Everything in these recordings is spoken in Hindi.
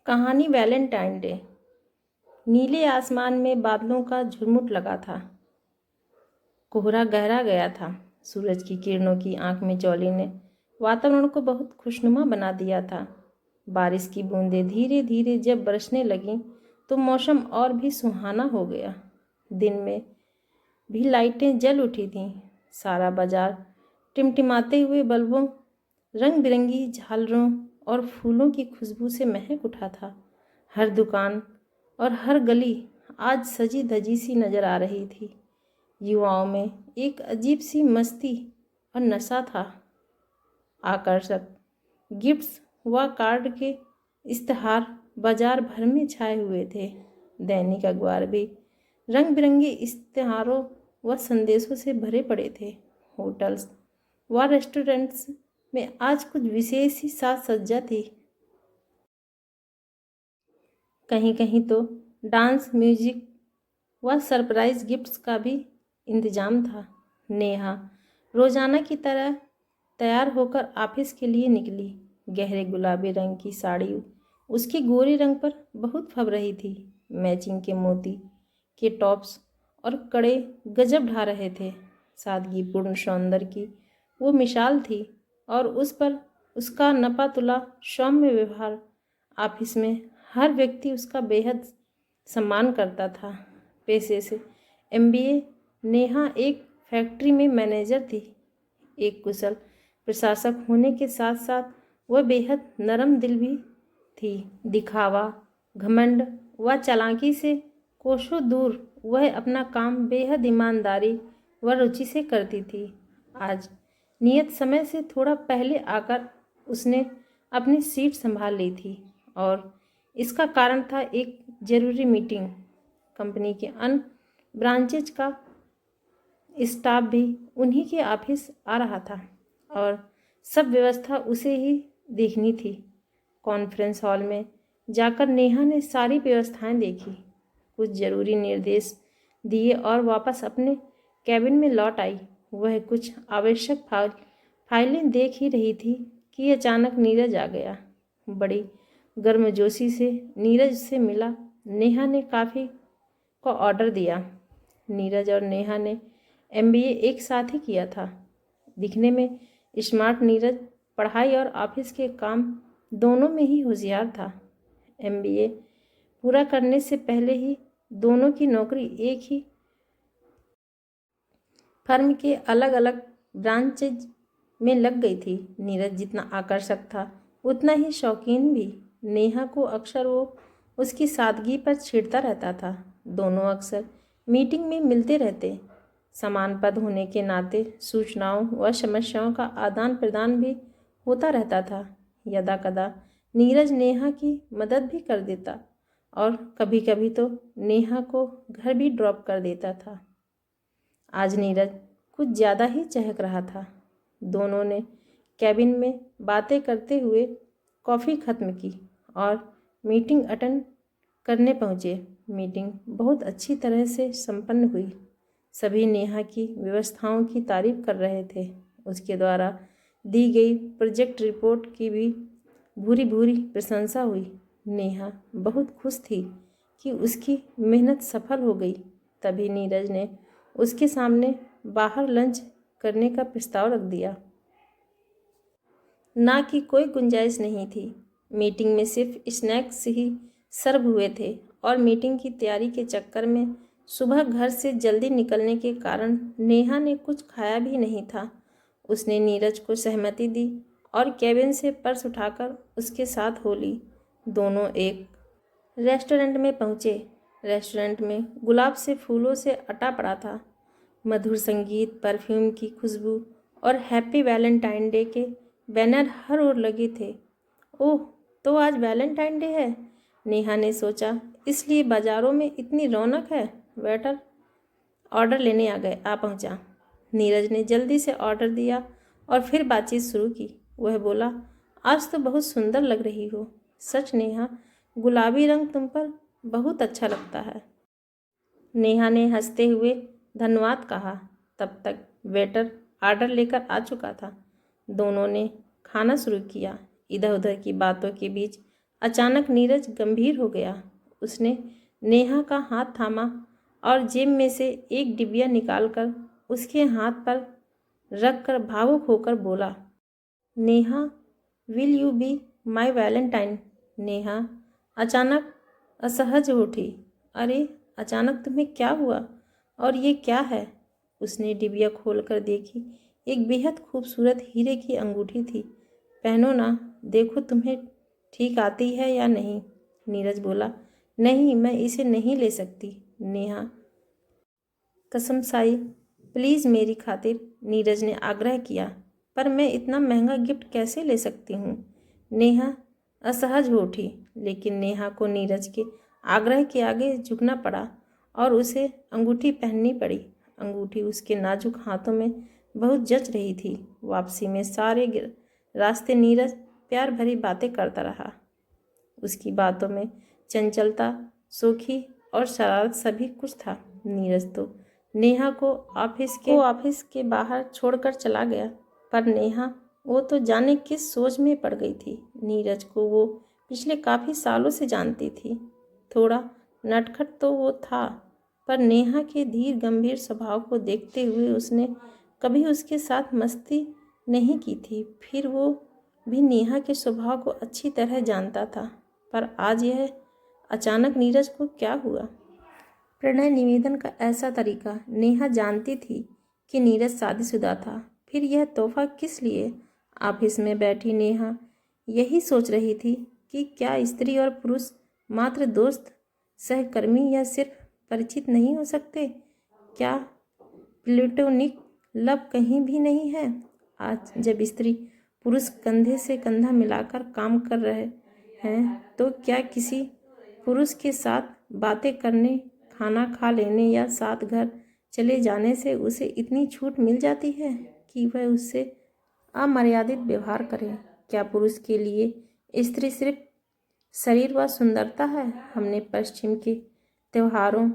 कहानी वैलेंटाइन डे। नीले आसमान में बादलों का झुरमुट लगा था। कोहरा गहरा गया था। सूरज की किरणों की आंख में चौली ने वातावरण को बहुत खुशनुमा बना दिया था। बारिश की बूंदें धीरे धीरे जब बरसने लगीं तो मौसम और भी सुहाना हो गया। दिन में भी लाइटें जल उठी थीं। सारा बाजार टिमटिमाते हुए बल्बों, रंग बिरंगी झालरों और फूलों की खुशबू से महक उठा था। हर दुकान और हर गली आज सजी धजी सी नजर आ रही थी। युवाओं में एक अजीब सी मस्ती और नशा था। आकर्षक गिफ्ट्स व कार्ड के इश्तहार बाजार भर में छाए हुए थे। दैनिक अखबार भी रंग बिरंगे इश्तहारों व संदेशों से भरे पड़े थे। होटल्स व रेस्टोरेंट्स में आज कुछ विशेष ही साज सज्जा थी। कहीं कहीं तो डांस, म्यूजिक व सरप्राइज गिफ्ट्स का भी इंतजाम था। नेहा रोजाना की तरह तैयार होकर ऑफिस के लिए निकली। गहरे गुलाबी रंग की साड़ी उसके गोरे रंग पर बहुत फब रही थी। मैचिंग के मोती के टॉप्स और कड़े गजब ढा रहे थे। सादगीपूर्ण सौंदर्य की वो मिसाल थी और उस पर उसका नपा तुला सौम्य व्यवहार। ऑफिस में हर व्यक्ति उसका बेहद सम्मान करता था। पेशे से एमबीए नेहा एक फैक्ट्री में मैनेजर थी। एक कुशल प्रशासक होने के साथ साथ वह बेहद नरम दिल भी थी। दिखावा, घमंड व चालाकी से कोसों दूर वह अपना काम बेहद ईमानदारी व रुचि से करती थी। आज नियत समय से थोड़ा पहले आकर उसने अपनी सीट संभाल ली थी और इसका कारण था एक जरूरी मीटिंग। कंपनी के अन्य ब्रांचेज का स्टाफ भी उन्हीं के ऑफिस आ रहा था और सब व्यवस्था उसे ही देखनी थी। कॉन्फ्रेंस हॉल में जाकर नेहा ने सारी व्यवस्थाएं देखी, कुछ जरूरी निर्देश दिए और वापस अपने कैबिन में लौट आई। वह कुछ आवश्यक फाइलें देख ही रही थी कि अचानक नीरज आ गया। बड़ी गर्मजोशी से नीरज से मिला। नेहा ने कॉफ़ी को ऑर्डर दिया। नीरज और नेहा ने एमबीए एक साथ ही किया था। दिखने में स्मार्ट नीरज पढ़ाई और ऑफिस के काम दोनों में ही होशियार था। एमबीए पूरा करने से पहले ही दोनों की नौकरी एक ही फर्म के अलग अलग ब्रांचेज में लग गई थी। नीरज जितना आकर्षक था उतना ही शौकीन भी। नेहा को अक्सर वो उसकी सादगी पर छेड़ता रहता था। दोनों अक्सर मीटिंग में मिलते रहते। समान पद होने के नाते सूचनाओं व समस्याओं का आदान प्रदान भी होता रहता था। यदा कदा नीरज नेहा की मदद भी कर देता और कभी कभी तो नेहा को घर भी ड्रॉप कर देता था। आज नीरज कुछ ज़्यादा ही चहक रहा था। दोनों ने कैबिन में बातें करते हुए कॉफ़ी ख़त्म की और मीटिंग अटेंड करने पहुँचे। मीटिंग बहुत अच्छी तरह से संपन्न हुई। सभी नेहा की व्यवस्थाओं की तारीफ कर रहे थे। उसके द्वारा दी गई प्रोजेक्ट रिपोर्ट की भी भूरी भूरी प्रशंसा हुई। नेहा बहुत खुश थी कि उसकी मेहनत सफल हो गई। तभी नीरज ने उसके सामने बाहर लंच करने का प्रस्ताव रख दिया। ना कि कोई गुंजाइश नहीं थी। मीटिंग में सिर्फ स्नैक्स ही सर्व हुए थे और मीटिंग की तैयारी के चक्कर में सुबह घर से जल्दी निकलने के कारण नेहा ने कुछ खाया भी नहीं था। उसने नीरज को सहमति दी और कैबिन से पर्स उठाकर उसके साथ हो ली। दोनों एक रेस्टोरेंट में पहुँचे। रेस्टोरेंट में गुलाब से फूलों से अटा पड़ा था। मधुर संगीत, परफ्यूम की खुशबू और हैप्पी वैलेंटाइन डे के बैनर हर ओर लगे थे। ओह, तो आज वैलेंटाइन डे है, नेहा ने सोचा, इसलिए बाज़ारों में इतनी रौनक है। वेटर ऑर्डर लेने आ पहुंचा। नीरज ने जल्दी से ऑर्डर दिया और फिर बातचीत शुरू की। वह बोला, आज तो बहुत सुंदर लग रही हो। सच नेहा, गुलाबी रंग तुम पर बहुत अच्छा लगता है। नेहा ने हंसते हुए धन्यवाद कहा। तब तक वेटर ऑर्डर लेकर आ चुका था। दोनों ने खाना शुरू किया। इधर उधर की बातों के बीच अचानक नीरज गंभीर हो गया। उसने नेहा का हाथ थामा और जेब में से एक डिबिया निकालकर उसके हाथ पर रखकर भावुक होकर बोला, Neha, will you be my Valentine? Neha अचानक असहज उठी। अरे, अचानक तुम्हें क्या हुआ? और ये क्या है? उसने डिबिया खोलकर देखी। एक बेहद खूबसूरत हीरे की अंगूठी थी। पहनो ना, देखो तुम्हें ठीक आती है या नहीं। नीरज बोला, नहीं, मैं इसे नहीं ले सकती। नेहा कसम साई, प्लीज़ मेरी खातिर, नीरज ने आग्रह किया। पर मैं इतना महंगा गिफ्ट कैसे ले सकती हूँ? नेहा असहज हो उठी, लेकिन नेहा को नीरज के आग्रह के आगे झुकना पड़ा और उसे अंगूठी पहननी पड़ी। अंगूठी उसके नाजुक हाथों में बहुत जच रही थी। वापसी में सारे रास्ते नीरज प्यार भरी बातें करता रहा। उसकी बातों में चंचलता, सूखी और शरारत सभी कुछ था। नीरज तो नेहा को ऑफिस के बाहर छोड़कर चला गया, पर नेहा वो तो जाने किस सोच में पड़ गई थी। नीरज को वो पिछले काफ़ी सालों से जानती थी। थोड़ा नटखट तो वो था, पर नेहा के धीर गंभीर स्वभाव को देखते हुए उसने कभी उसके साथ मस्ती नहीं की थी। फिर वो भी नेहा के स्वभाव को अच्छी तरह जानता था। पर आज यह अचानक नीरज को क्या हुआ? प्रणय निवेदन का ऐसा तरीका। नेहा जानती थी कि नीरज शादीशुदा था, फिर यह तोहफा किस लिए? ऑफिस में बैठी नेहा यही सोच रही थी कि क्या स्त्री और पुरुष मात्र दोस्त, सहकर्मी या सिर्फ परिचित नहीं हो सकते? क्या प्लेटोनिक लव कहीं भी नहीं है? आज जब स्त्री पुरुष कंधे से कंधा मिलाकर काम कर रहे हैं, तो क्या किसी पुरुष के साथ बातें करने, खाना खा लेने या साथ घर चले जाने से उसे इतनी छूट मिल जाती है कि वह उससे अमर्यादित व्यवहार करे? क्या पुरुष के लिए स्त्री सिर्फ शरीर व सुंदरता है? हमने पश्चिम के त्योहारों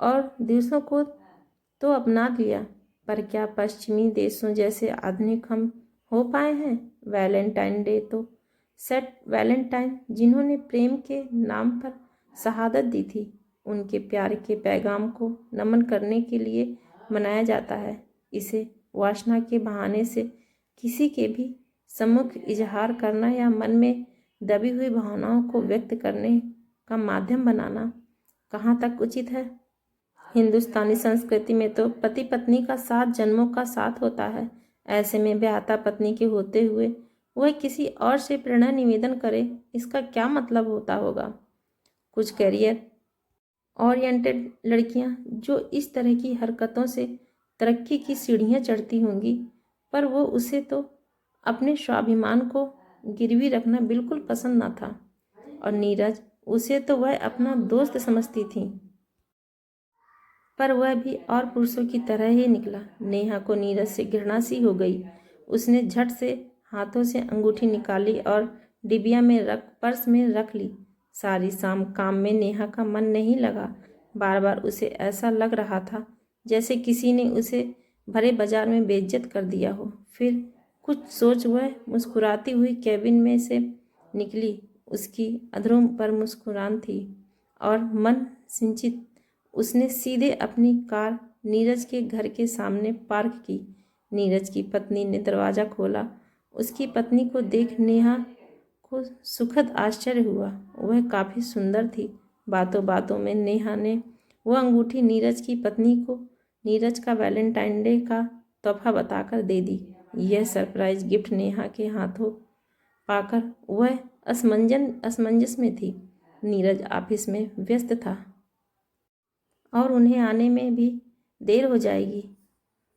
और दिवसों को तो अपना लिया, पर क्या पश्चिमी देशों जैसे आधुनिक हम हो पाए हैं? वैलेंटाइन डे तो सेंट वैलेंटाइन, जिन्होंने प्रेम के नाम पर शहादत दी थी, उनके प्यार के पैगाम को नमन करने के लिए मनाया जाता है। इसे वासना के बहाने से किसी के भी सम्मुख इजहार करना या मन में दबी हुई भावनाओं को व्यक्त करने का माध्यम बनाना कहाँ तक उचित है? हिंदुस्तानी संस्कृति में तो पति पत्नी का 7 जन्मों का साथ होता है। ऐसे में ब्याहता पत्नी के होते हुए वह किसी और से प्रणय निवेदन करे, इसका क्या मतलब होता होगा? कुछ करियर ओरिएंटेड लड़कियां जो इस तरह की हरकतों से तरक्की की सीढ़ियां चढ़ती होंगी, पर वो उसे तो अपने स्वाभिमान को गिरवी रखना बिल्कुल पसंद न था। और नीरज, उसे तो वह अपना दोस्त समझती थी, पर वह भी और पुरुषों की तरह ही निकला। नेहा को नीरज से घृणा सी हो गई। उसने झट से हाथों से अंगूठी निकाली और डिबिया में पर्स में रख ली। सारी शाम काम में नेहा का मन नहीं लगा। बार बार उसे ऐसा लग रहा था जैसे किसी ने उसे भरे बाजार में बेइज्जत कर दिया हो। फिर कुछ सोच वह मुस्कुराती हुई कैबिन में से निकली। उसकी अधरों पर मुस्कुरान थी और मन सिंचित। उसने सीधे अपनी कार नीरज के घर के सामने पार्क की। नीरज की पत्नी ने दरवाज़ा खोला। उसकी पत्नी को देख नेहा को सुखद आश्चर्य हुआ। वह काफ़ी सुंदर थी। बातों बातों में नेहा ने वह अंगूठी नीरज की पत्नी को नीरज का वैलेंटाइन डे का तोहफा बताकर दे दी। यह सरप्राइज गिफ्ट नेहा के हाथों पाकर वह असमंजस में थी। नीरज ऑफिस में व्यस्त था और उन्हें आने में भी देर हो जाएगी,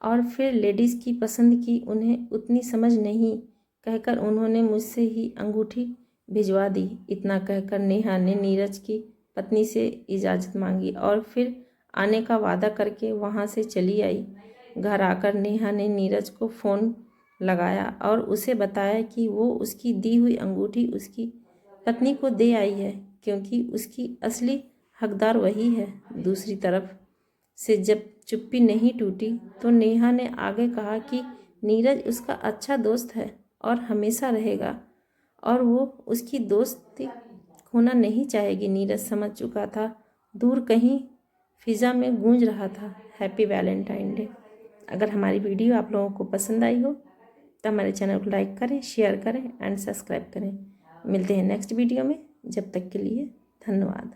और फिर लेडीज़ की पसंद की उन्हें उतनी समझ नहीं कहकर उन्होंने मुझसे ही अंगूठी भिजवा दी। इतना कहकर नेहा ने नीरज की पत्नी से इजाज़त मांगी और फिर आने का वादा करके वहाँ से चली आई। घर आकर नेहा ने नीरज को फ़ोन लगाया और उसे बताया कि वो उसकी दी हुई अंगूठी उसकी पत्नी को दे आई है, क्योंकि उसकी असली हकदार वही है। दूसरी तरफ से जब चुप्पी नहीं टूटी तो नेहा ने आगे कहा कि नीरज उसका अच्छा दोस्त है और हमेशा रहेगा, और वो उसकी दोस्ती खोना नहीं चाहेगी नीरज समझ चुका था। दूर कहीं फिज़ा में गूंज रहा था हैप्पी वैलेंटाइन डे। अगर हमारी वीडियो आप लोगों को पसंद आई हो तो हमारे चैनल को लाइक करें, शेयर करें एंड सब्सक्राइब करें। मिलते हैं नेक्स्ट वीडियो में। जब तक के लिए धन्यवाद।